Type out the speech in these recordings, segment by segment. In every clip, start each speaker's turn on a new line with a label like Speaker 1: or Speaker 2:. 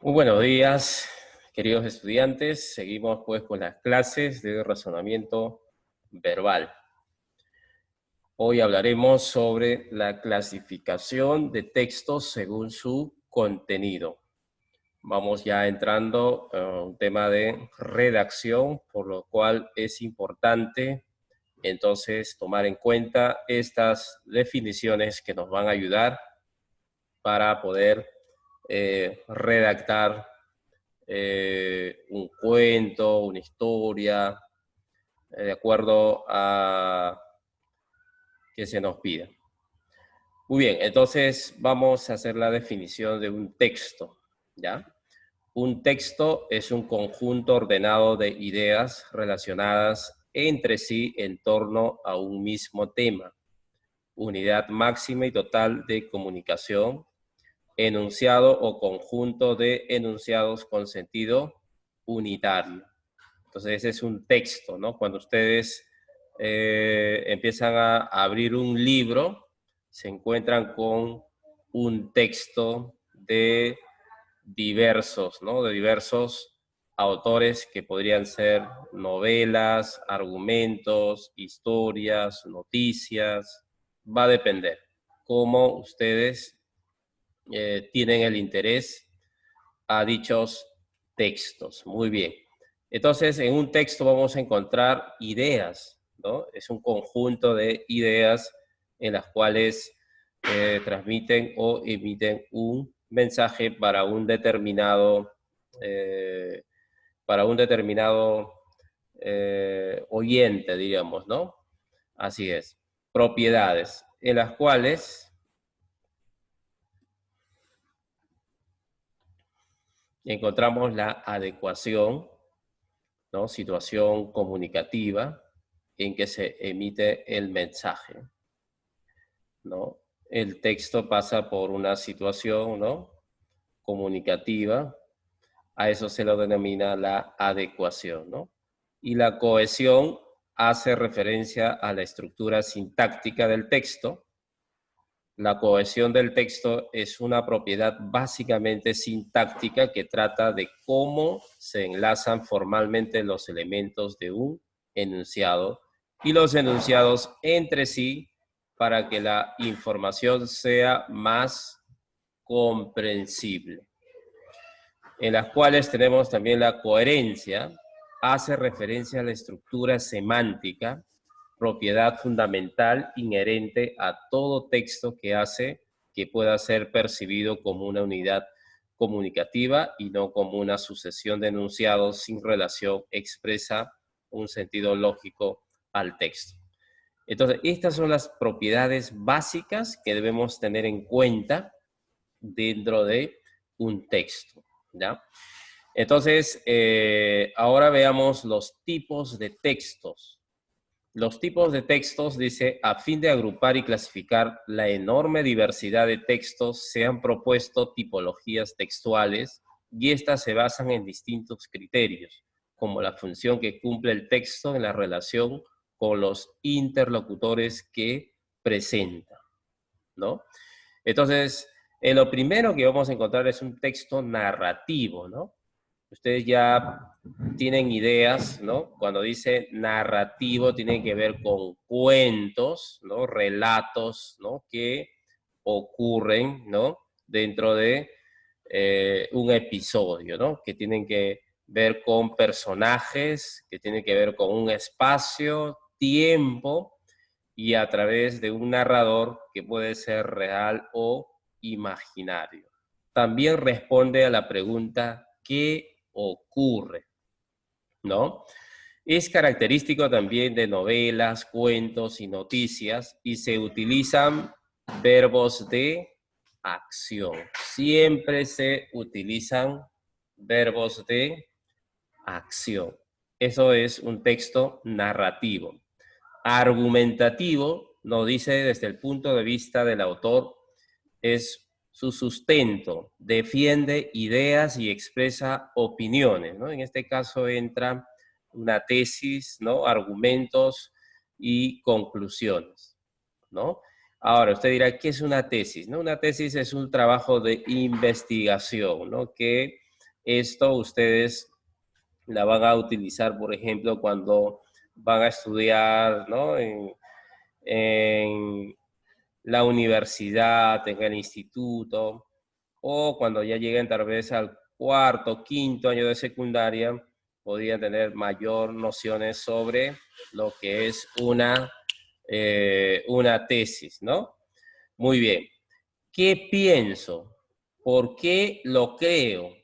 Speaker 1: Muy buenos días, queridos estudiantes. Seguimos pues con las clases de razonamiento verbal. Hoy hablaremos sobre la clasificación de textos según su contenido. Vamos ya entrando a un tema de redacción, por lo cual es importante entonces tomar en cuenta estas definiciones que nos van a ayudar para poder redactar un cuento, una historia, de acuerdo a que se nos pida. Muy bien, entonces vamos a hacer la definición de un texto, ¿ya? Un texto es un conjunto ordenado de ideas relacionadas entre sí en torno a un mismo tema, unidad máxima y total de comunicación, enunciado o conjunto de enunciados con sentido unitario. Entonces ese es un texto, ¿no? Cuando ustedes empiezan a abrir un libro, se encuentran con un texto de diversos, ¿no? De diversos autores que podrían ser novelas, argumentos, historias, noticias. Va a depender cómo ustedes tienen el interés a dichos textos. Muy bien. Entonces, en un texto vamos a encontrar ideas, ¿no? Es un conjunto de ideas en las cuales transmiten o emiten un mensaje para un determinado, oyente, digamos, ¿no? Así es. Propiedades, en las cuales encontramos la adecuación, ¿no? Situación comunicativa en que se emite el mensaje, ¿no? El texto pasa por una situación, ¿no? Comunicativa, a eso se lo denomina la adecuación, ¿no? Y la cohesión hace referencia a la estructura sintáctica del texto. La cohesión del texto es una propiedad básicamente sintáctica que trata de cómo se enlazan formalmente los elementos de un enunciado y los enunciados entre sí para que la información sea más comprensible. En las cuales tenemos también la coherencia, hace referencia a la estructura semántica, propiedad fundamental inherente a todo texto que hace que pueda ser percibido como una unidad comunicativa y no como una sucesión de enunciados sin relación expresa un sentido lógico al texto. Entonces, estas son las propiedades básicas que debemos tener en cuenta dentro de un texto, ¿ya? Entonces, ahora veamos los tipos de textos. Los tipos de textos, dice, a fin de agrupar y clasificar la enorme diversidad de textos, se han propuesto tipologías textuales y estas se basan en distintos criterios, como la función que cumple el texto en la relación con los interlocutores que presenta, ¿no? Entonces, lo primero que vamos a encontrar es un texto narrativo, ¿no? Ustedes ya tienen ideas, ¿no? Cuando dice narrativo, tienen que ver con cuentos, ¿no? Relatos, ¿no? Que ocurren, ¿no? Dentro de un episodio, ¿no? Que tienen que ver con personajes, que tienen que ver con un espacio, tiempo, y a través de un narrador que puede ser real o imaginario. También responde a la pregunta ¿qué ocurre? ¿No? Es característico también de novelas, cuentos y noticias y se utilizan verbos de acción. Siempre se utilizan verbos de acción. Eso es un texto narrativo. Argumentativo, nos dice desde el punto de vista del autor, es su sustento, defiende ideas y expresa opiniones, ¿no? En este caso entra una tesis, ¿no? Argumentos y conclusiones, ¿no? Ahora, usted dirá, ¿qué es una tesis? ¿No? Una tesis es un trabajo de investigación, ¿no? Que Esto ustedes la van a utilizar, por ejemplo, cuando van a estudiar, ¿no? En la universidad, en el instituto, o cuando ya lleguen tal vez al cuarto, quinto año de secundaria, podrían tener mayor nociones sobre lo que es una tesis, ¿no? Muy bien. ¿Qué pienso? ¿Por qué lo creo?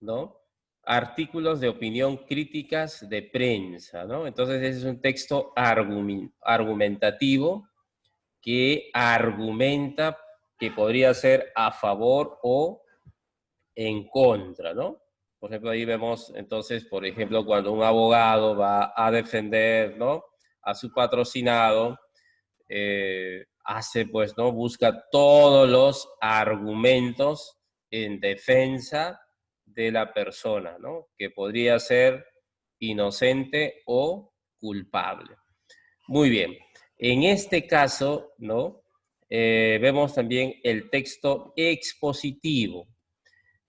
Speaker 1: ¿No? Artículos de opinión críticas de prensa, ¿no? Entonces ese es un texto argumentativo que argumenta que podría ser a favor o en contra, ¿no? Por ejemplo, ahí vemos entonces, por ejemplo, cuando un abogado va a defender, ¿no? A su patrocinado, hace, pues, ¿no? Busca todos los argumentos en defensa de la persona, ¿no? Que podría ser inocente o culpable. Muy bien. En este caso, ¿no? Vemos también el texto expositivo.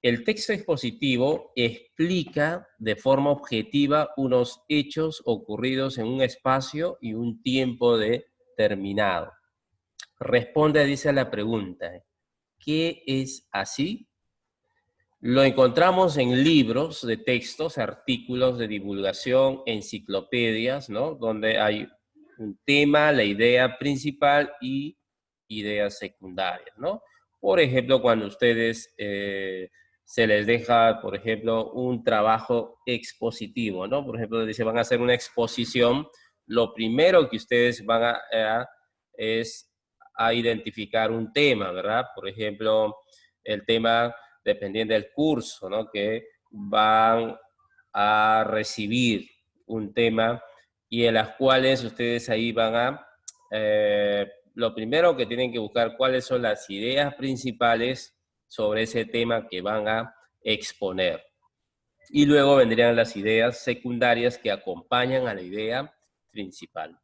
Speaker 1: El texto expositivo explica de forma objetiva unos hechos ocurridos en un espacio y un tiempo determinado. Responde, dice, a la pregunta, ¿qué es así? Lo encontramos en libros de textos, artículos de divulgación, enciclopedias, ¿no? Donde hay un tema, la idea principal y ideas secundarias, ¿no? Por ejemplo, cuando ustedes se les deja, por ejemplo, un trabajo expositivo, ¿no? Por ejemplo, dice, van a hacer una exposición, lo primero que ustedes van es a identificar un tema, ¿verdad? Por ejemplo, el tema dependiendo del curso, ¿no? Que van a recibir un tema y en las cuales ustedes ahí van a, lo primero que tienen que buscar cuáles son las ideas principales sobre ese tema que van a exponer. Y luego vendrían las ideas secundarias que acompañan a la idea principal.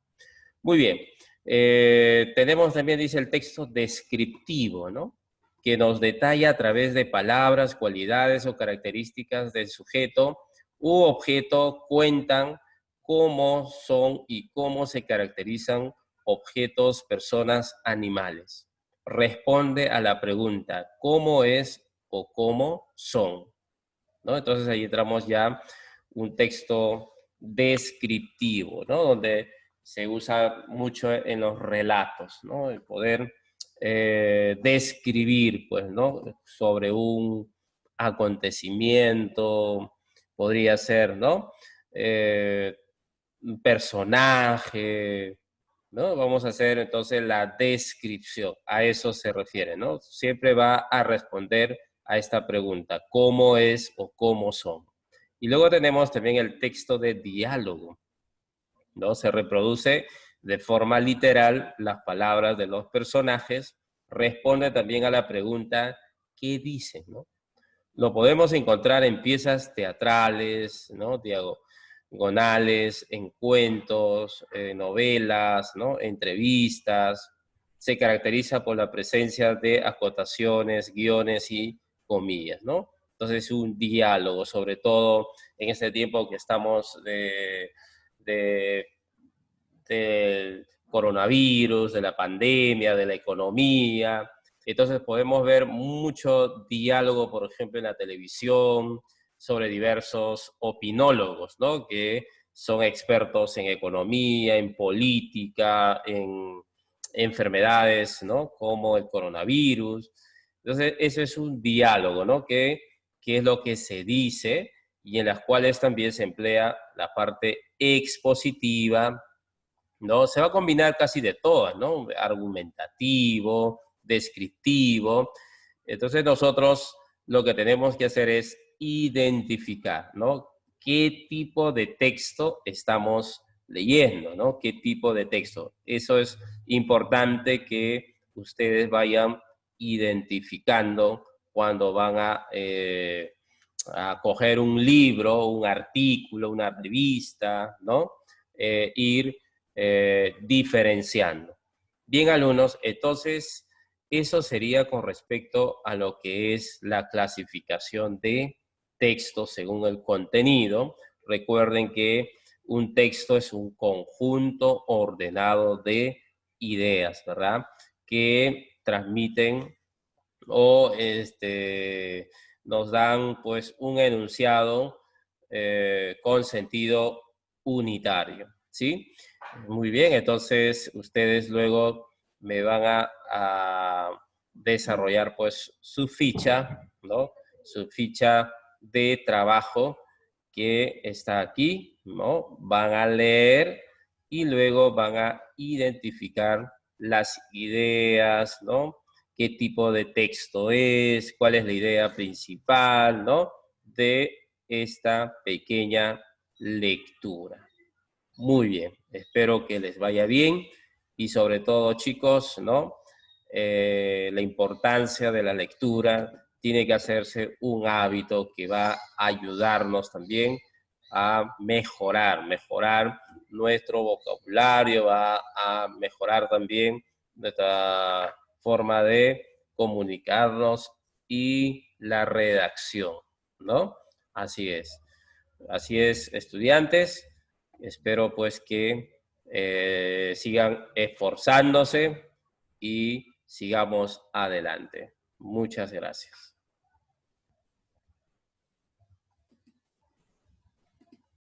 Speaker 1: Muy bien. Tenemos también, dice el texto, descriptivo, ¿no? Que nos detalla a través de palabras, cualidades o características del sujeto u objeto, cuentan cómo son y cómo se caracterizan objetos, personas, animales. Responde a la pregunta, ¿cómo es o cómo son? ¿No? Entonces ahí entramos ya un texto descriptivo, ¿no? Donde se usa mucho en los relatos, ¿no? El poder describir, pues, ¿no? Sobre un acontecimiento, podría ser, ¿no? Un personaje, ¿no? Vamos a hacer entonces la descripción, a eso se refiere, ¿no? Siempre va a responder a esta pregunta, ¿cómo es o cómo son? Y luego tenemos también el texto de diálogo, ¿no? Se reproduce de forma literal las palabras de los personajes, responde también a la pregunta, ¿qué dicen, no? Lo podemos encontrar en piezas teatrales, ¿no? Diagonales, en cuentos, novelas, ¿no? Entrevistas. Se caracteriza por la presencia de acotaciones, guiones y comillas, ¿no? Entonces, un diálogo, sobre todo en este tiempo que estamos de del coronavirus, de la pandemia, de la economía. Entonces podemos ver mucho diálogo, por ejemplo, en la televisión, sobre diversos opinólogos, ¿no? Que son expertos en economía, en política, en enfermedades, ¿no? Como el coronavirus. Entonces, eso es un diálogo, ¿no? Que es lo que se dice y en las cuales también se emplea la parte expositiva, ¿no? Se va a combinar casi de todas, ¿no? Argumentativo, descriptivo. Entonces nosotros lo que tenemos que hacer es identificar, ¿no? ¿Qué tipo de texto estamos leyendo, ¿no? ¿Qué tipo de texto? Eso es importante que ustedes vayan identificando cuando van a coger un libro, un artículo, una revista, ¿no? Ir diferenciando. Bien, alumnos, entonces eso sería con respecto a lo que es la clasificación de texto según el contenido. Recuerden que un texto es un conjunto ordenado de ideas, ¿verdad? Que transmiten o nos dan pues un enunciado con sentido unitario, ¿sí? Muy bien, entonces ustedes luego me van a desarrollar pues su ficha, ¿no? Su ficha de trabajo que está aquí, ¿no? Van a leer y luego van a identificar las ideas, ¿no? Qué tipo de texto es, cuál es la idea principal, ¿no? De esta pequeña lectura. Muy bien, espero que les vaya bien y sobre todo, chicos, ¿no? La importancia de la lectura tiene que hacerse un hábito que va a ayudarnos también a mejorar nuestro vocabulario, va a mejorar también nuestra forma de comunicarnos y la redacción, ¿no? Así es, estudiantes. Espero pues que sigan esforzándose y sigamos adelante. Muchas gracias.